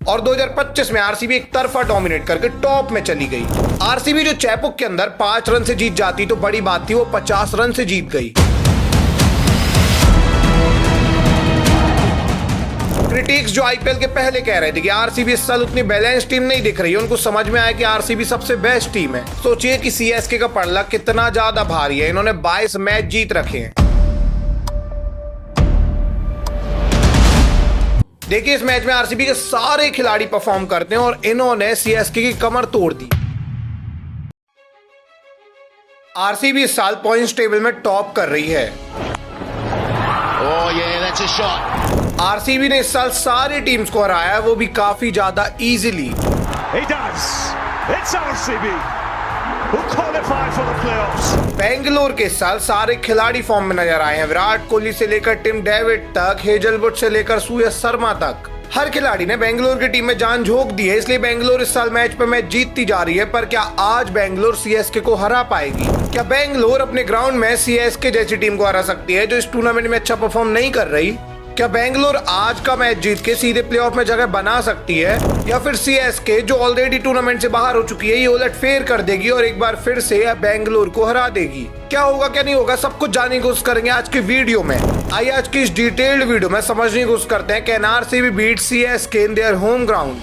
और 2025 में आरसीबी एक तरफा डोमिनेट करके टॉप में चली गई। आरसीबी जो चेपॉक के अंदर 5 रन से जीत जाती तो बड़ी बात थी, वो 50 रन से जीत गई। क्रिटिक्स जो आईपीएल के पहले कह रहे थे कि आरसीबी इस साल उतनी बैलेंस टीम नहीं दिख रही है, उनको समझ में आया कि आरसीबी सबसे बेस्ट टीम है। सोचिए कि सीएसके का पड़ला कितना ज्यादा भारी है। इन्होंने 22 मैच जीत रखे हैं। देखिए इस मैच में आरसीबी के सारे खिलाड़ी परफॉर्म करते हैं और इन्होंने सीएसके की कमर तोड़ दी। आरसीबी इस साल पॉइंट्स टेबल में टॉप कर रही है। आरसीबी ने इस साल सारी टीम्स को हराया है, वो भी काफी ज्यादा इजीली। बेंगलोर के इस साल सारे खिलाड़ी फॉर्म में नजर आए हैं। विराट कोहली से लेकर टिम डेविड तक, हेजलवुड से लेकर सूर्य शर्मा तक, हर खिलाड़ी ने बेंगलोर की टीम में जान झोंक दी है। इसलिए बेंगलोर इस साल मैच पे मैच जीतती जा रही है। पर क्या आज बेंगलोर सीएसके को हरा पाएगी? क्या बेंगलोर अपने ग्राउंड में सीएसके जैसी टीम को हरा सकती है जो इस टूर्नामेंट में अच्छा परफॉर्म नहीं कर रही? क्या बेंगलोर आज का मैच जीत के सीधे प्लेऑफ में जगह बना सकती है, या फिर सीएसके जो ऑलरेडी टूर्नामेंट से बाहर हो चुकी है ये उलटफेर कर देगी और एक बार फिर से बेंगलोर को हरा देगी? क्या होगा क्या नहीं होगा सब कुछ जानने की कोशिश करेंगे आज की वीडियो में। आइए आज की इस डिटेल्ड वीडियो में समझने की कोशिश करते हैं can RCB beat CSK in their home ground.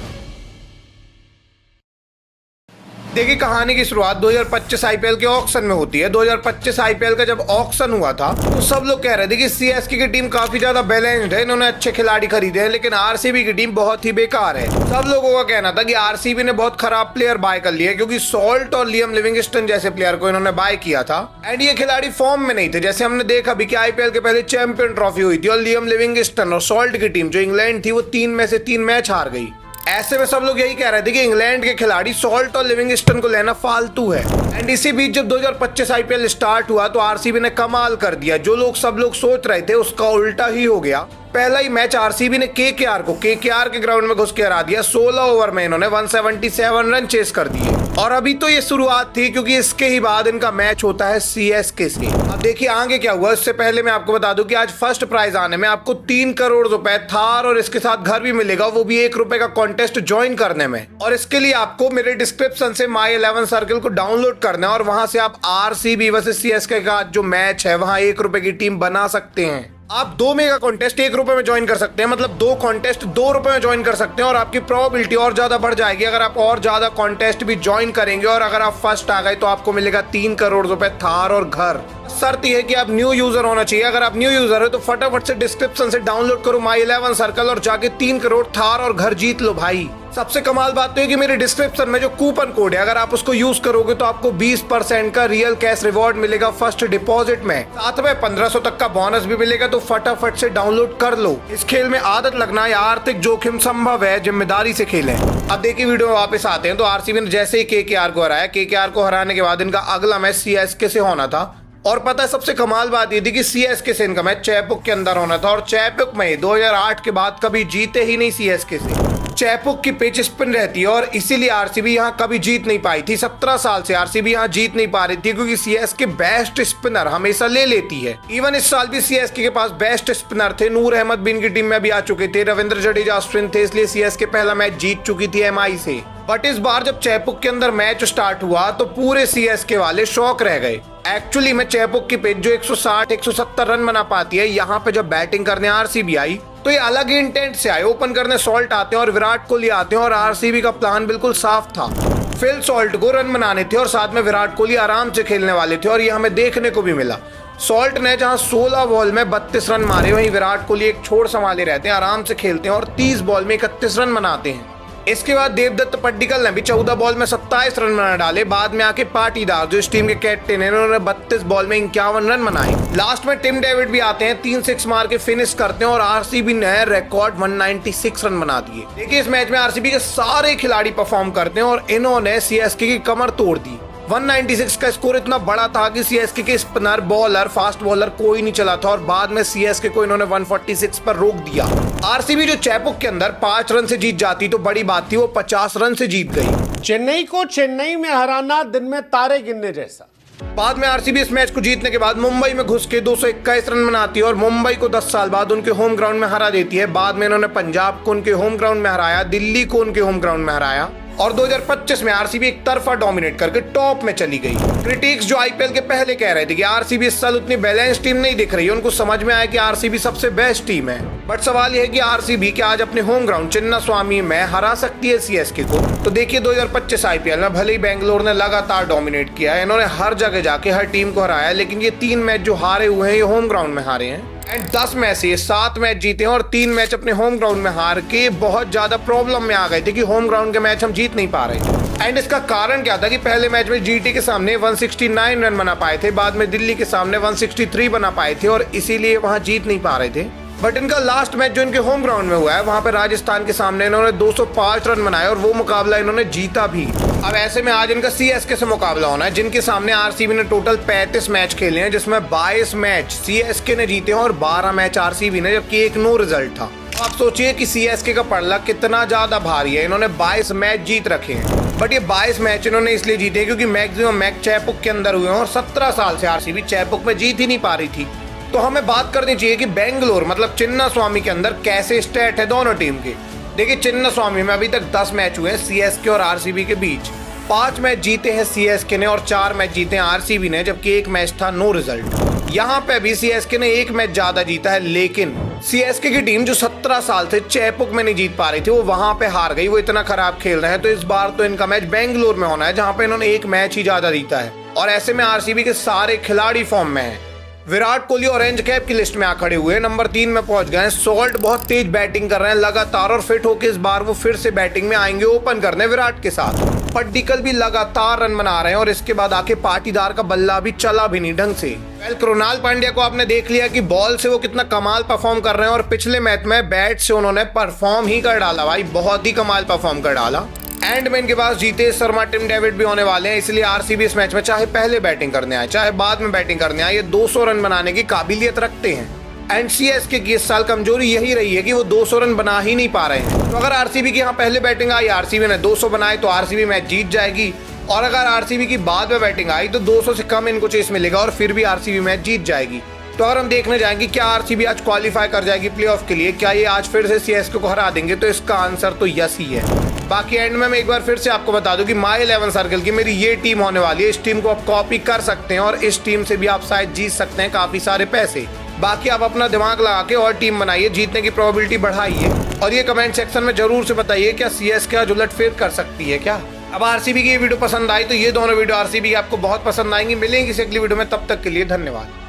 देखिए कहानी की शुरुआत 2025 आईपीएल के ऑक्शन में होती है। 2025 आईपीएल का जब ऑक्शन हुआ था तो सब लोग कह रहे थे कि सीएसके की टीम काफी ज्यादा बैलेंस्ड है, इन्होंने अच्छे खिलाड़ी खरीदे हैं, लेकिन आरसीबी की टीम बहुत ही बेकार है। सब लोगों का कहना था कि आरसीबी ने बहुत खराब प्लेयर बाय कर लिए क्योंकि सॉल्ट और लियम लिविंगस्टन जैसे प्लेयर को इन्होंने बाय किया था एंड ये खिलाड़ी फॉर्म में नहीं थे। जैसे हमने देखा भी कि आईपीएल के पहले चैंपियन ट्रॉफी हुई थी और लियम लिविंगस्टन और सॉल्ट की टीम जो इंग्लैंड थी वो 3 में से 3 मैच हार गई। ऐसे में सब लोग यही कह रहे थे कि इंग्लैंड के खिलाड़ी सॉल्ट और लिविंगस्टन को लेना फालतू है। एंड इसी बीच जब 2025 आईपीएल स्टार्ट हुआ तो आरसीबी ने कमाल कर दिया। जो सब लोग सोच रहे थे उसका उल्टा ही हो गया। पहला ही मैच आरसीबी ने केकेआर को केकेआर के ग्राउंड में घुस के हरा दिया। 16 ओवर में इन्होंने 177 रन चेस कर दिए। और अभी तो ये शुरुआत थी क्योंकि इसके ही बाद इनका मैच होता है सीएसके से। अब देखिए आगे क्या हुआ। इससे पहले मैं आपको बता दूं कि आज फर्स्ट प्राइज आने में आपको 3 करोड़ रुपए, थार और इसके साथ घर भी मिलेगा, वो भी 1 रुपए का कॉन्टेस्ट ज्वाइन करने में। और इसके लिए आपको मेरे डिस्क्रिप्शन से माई 11 सर्कल को डाउनलोड करना है और वहां से आप आरसीबी वर्सेस सीएसके का जो मैच है वहां 1 रुपए की टीम बना सकते हैं। आप 2 मेगा कॉन्टेस्ट 1 रुपए में ज्वाइन कर सकते हैं, मतलब 2 कॉन्टेस्ट 2 रुपए में ज्वाइन कर सकते हैं और आपकी प्रोबेबिलिटी और ज्यादा बढ़ जाएगी अगर आप और ज्यादा कॉन्टेस्ट भी ज्वाइन करेंगे। और अगर आप फर्स्ट आ गए तो आपको मिलेगा 3 करोड़ रुपए, थार और घर। शर्त यह है कि आप न्यू यूजर होना चाहिए। अगर आप न्यू यूजर हो तो फटाफट से डिस्क्रिप्शन से डाउनलोड करो माई 11 सर्कल और जाके 3 करोड़, थार और घर जीत लो भाई। सबसे कमाल बात तो है कि मेरे डिस्क्रिप्शन में जो कूपन कोड है अगर आप उसको यूज करोगे तो आपको 20% का रियल कैश रिवॉर्ड मिलेगा फर्स्ट डिपॉजिट में। साथ में 1500 तक का बोनस भी मिलेगा। तो फटाफट से डाउनलोड कर लो। इस खेल में आदत लगना या आर्थिक जोखिम संभव है, जिम्मेदारी से खेलें। अब देखिए वीडियो में वापस आते हैं। तो आरसीबी ने जैसे ही केकेआर को हराया, केकेआर को हराने के बाद इनका अगला मैच सीएसके से होना था। और पता है सबसे कमाल बात ये थी कि सीएसके से इनका मैच चेपॉक के अंदर होना था और चेपॉक में 2008 के बाद कभी जीते ही नहीं सीएसके से। चेपॉक की पिच स्पिन रहती है और इसीलिए आरसीबी यहाँ कभी जीत नहीं पाई थी। 17 साल से आरसीबी यहाँ जीत नहीं पा रही थी क्योंकि सीएसके बेस्ट स्पिनर हमेशा ले लेती है। इवन इस साल भी सीएसके के पास बेस्ट स्पिनर थे। नूर अहमद भी इनकी टीम में भी आ चुके थे। रविंद्र जडेजा स्पिन थे, इसलिए सीएसके पहला मैच जीत चुकी थी एमआई से। बट इस बार जब चेपॉक के अंदर मैच स्टार्ट हुआ तो पूरे सीएसके वाले शॉक रह गए। एक्चुअली में चेपॉक की पिच जो 160-170 रन बना पाती है, यहाँ पे जब बैटिंग करने आरसीबी आई तो ये अलग ही इंटेंट से आए। ओपन करने सॉल्ट आते हैं और विराट कोहली आते हैं और आरसीबी का प्लान बिल्कुल साफ था। फिल सॉल्ट को रन बनाने थे और साथ में विराट कोहली आराम से खेलने वाले थे और ये हमें देखने को भी मिला। सॉल्ट ने जहां 16 बॉल में 32 रन मारे, वहीं विराट कोहली एक छोड़ संभाले रहते हैं, आराम से खेलते हैं और 30 बॉल में 31 रन बनाते हैं। इसके बाद देवदत्त पड्डीकल ने भी 14 बॉल में 27 रन बना डाले। बाद में आके पाटीदार जो इस टीम के कैप्टन हैं, इन्होंने 32 बॉल में 51 रन बनाए। लास्ट में टिम डेविड भी आते हैं, 3 6 मार के फिनिश करते हैं और आरसीबी ने रिकॉर्ड 196 रन बना दिए। देखिए इस मैच में आरसीबी के सारे खिलाड़ी परफॉर्म करते हैं और इन्होंने सीएसके की कमर तोड़ दी। 196 का स्कोर इतना बड़ा था कि सीएसके के स्पिनर, बॉलर, फास्ट बॉलर कोई नहीं चला था और बाद में सीएसके को इन्होंने 146 पर रोक दिया। आरसीबी जो चेपॉक के अंदर 5 रन से जीत जाती तो बड़ी बात थी, वो 50 रन से जीत गई। चेन्नई को चेन्नई में हराना दिन में तारे गिनने जैसा। बाद में आरसीबी इस मैच को जीतने के बाद मुंबई में घुस के 221 रन बनाती है और मुंबई को 10 साल बाद उनके होम ग्राउंड में हरा देती है। बाद में इन्होंने पंजाब को उनके होम ग्राउंड में हराया, दिल्ली को उनके होम ग्राउंड में हराया और 2025 में आरसीबी एक तरफा डोमिनेट करके टॉप में चली गई। क्रिटिक्स जो आईपीएल के पहले कह रहे थे कि आरसीबी इस साल उतनी बैलेंस टीम नहीं दिख रही है, उनको समझ में आया कि आरसीबी सबसे बेस्ट टीम है। बट सवाल यह है कि आरसीबी क्या आज अपने होम ग्राउंड चिन्नास्वामी में हरा सकती है सीएसके को? तो देखिए 2025 आईपीएल में भले ही बेंगलोर ने लगातार डोमिनेट किया है, इन्होंने हर जगह जाके हर टीम को हराया, लेकिन ये 3 मैच जो हारे हुए हैं ये होम ग्राउंड में हारे हैं। एंड 10 में से 7 मैच जीते हैं और 3 मैच अपने होम ग्राउंड में हार के बहुत ज्यादा प्रॉब्लम में आ गए थे कि होम ग्राउंड के मैच हम जीत नहीं पा रहे। एंड इसका कारण क्या था कि पहले मैच में जीटी के सामने 169 रन बना पाए थे, बाद में दिल्ली के सामने 163 बना पाए थे और इसीलिए वहां जीत नहीं पा रहे थे। बट इनका लास्ट मैच जो इनके होम ग्राउंड में हुआ है वहां पे राजस्थान के सामने इन्होंने 205 रन बनाए और वो मुकाबला इन्होंने जीता भी। अब ऐसे में आज इनका सीएसके से मुकाबला होना है, जिनके सामने आरसीबी ने टोटल 35 मैच खेले हैं, जिसमें 22 मैच सीएसके ने जीते हैं और 12 मैच आरसीबी ने, जबकि एक नो रिजल्ट था। आप सोचिए कि सीएसके का पड़ला कितना ज्यादा भारी है। इन्होंने 22 मैच जीत रखे हैं, बट ये 22 मैच इन्होंने इसलिए जीते क्योंकि मैक्सिमम मैच चेपुक के अंदर हुए हैं और 17 साल से आरसीबी चेपुक में जीत ही नहीं पा रही थी। तो हमें बात करनी चाहिए कि बेंगलोर मतलब चिन्नास्वामी के अंदर कैसे स्टैट है दोनों टीम के। देखिए चिन्नास्वामी में अभी तक 10 मैच हुए हैं सीएसके और आरसीबी के बीच। 5 मैच जीते हैं सीएसके ने और 4 मैच जीते हैं आरसीबी ने, जबकि एक मैच था नो रिजल्ट। यहाँ पे भी सीएसके ने एक मैच ज्यादा जीता है, लेकिन सीएसके की टीम जो 17 साल से चेपुक में नहीं जीत पा रही थी वो वहां पे हार गई। वो इतना खराब खेल रहे हैं, तो इस बार तो इनका मैच बेंगलोर में होना है जहां पे इन्होंने एक मैच ही ज्यादा जीता है। और ऐसे में आरसीबी के सारे खिलाड़ी फॉर्म में हैं। विराट कोहली ऑरेंज कैप की लिस्ट में आ खड़े हुए, नंबर 3 में पहुंच गए हैं। सॉल्ट बहुत तेज बैटिंग कर रहे हैं लगातार और फिट होकर इस बार वो फिर से बैटिंग में आएंगे ओपन करने विराट के साथ। पड्डिकल भी लगातार रन बना रहे हैं और इसके बाद आके पाटीदार का बल्ला भी चला भी नहीं ढंग से। कृणाल पांड्या को आपने देख लिया कि बॉल से वो कितना कमाल परफॉर्म कर रहे हैं और पिछले मैच में बैट से उन्होंने परफॉर्म ही कर डाला भाई, बहुत ही कमाल परफॉर्म कर डाला। एंड में इनके पास जीतेश शर्मा, टिम डेविड भी होने वाले हैं, इसलिए आरसीबी इस मैच में चाहे पहले बैटिंग करने आए चाहे बाद में बैटिंग करने आए, ये 200 रन बनाने की काबिलियत रखते हैं। एंड सीएसके की इस साल कमजोरी यही रही है कि वो 200 रन बना ही नहीं पा रहे हैं। तो अगर आरसीबी की यहाँ पहले बैटिंग आई, आरसीबी ने 200 बनाए तो आरसीबी मैच जीत जाएगी, और अगर आरसीबी की बाद में बैटिंग आई तो 200 से कम इनको चेस मिलेगा और फिर भी आरसीबी मैच जीत जाएगी। तो अगर हम देखने जाएंगे क्या आरसीबी आज क्वालिफाई कर जाएगी प्लेऑफ के लिए, क्या ये आज फिर से सीएसके को हरा देंगे, तो इसका आंसर तो यस ही है। बाकी एंड में मैं एक बार फिर से आपको बता दूं कि माई 11 सर्कल की मेरी ये टीम होने वाली है। इस टीम को आप कॉपी कर सकते हैं और इस टीम से भी आप शायद जीत सकते हैं काफी सारे पैसे। बाकी आप अपना दिमाग लगा के और टीम बनाइए, जीतने की प्रोबेबिलिटी बढ़ाइए और ये कमेंट सेक्शन में जरूर से बताइए क्या सीएसके आज उलटफेर कर सकती है क्या। अब आरसीबी की ये वीडियो पसंद आई तो ये दोनों वीडियो आरसीबी आपको बहुत पसंद आएंगी। मिलेंगे किसी अगली वीडियो में, तब तक के लिए धन्यवाद।